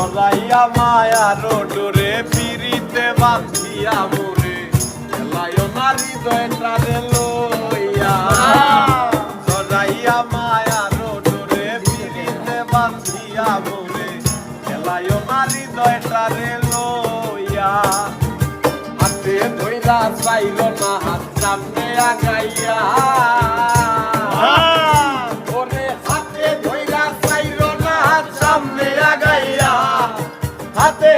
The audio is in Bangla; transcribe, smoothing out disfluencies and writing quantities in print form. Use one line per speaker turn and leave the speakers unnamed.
জড়াইয়া মায়ার ডোরে পিরিতে বাঁধিয়া মোরে এলায় না হৃদয়টারে লইয়া জড়াইয়া মায়ার ডোরে পিরিতে বাঁধিয়া মোরে এলায় না হৃদয়টারে লইয়া হাতে ধইরা চাইল না হাত সামনে আগাইয়া ওরে হাতে ধইরা চাইল না হাত সামনে আগাইয়া হাতে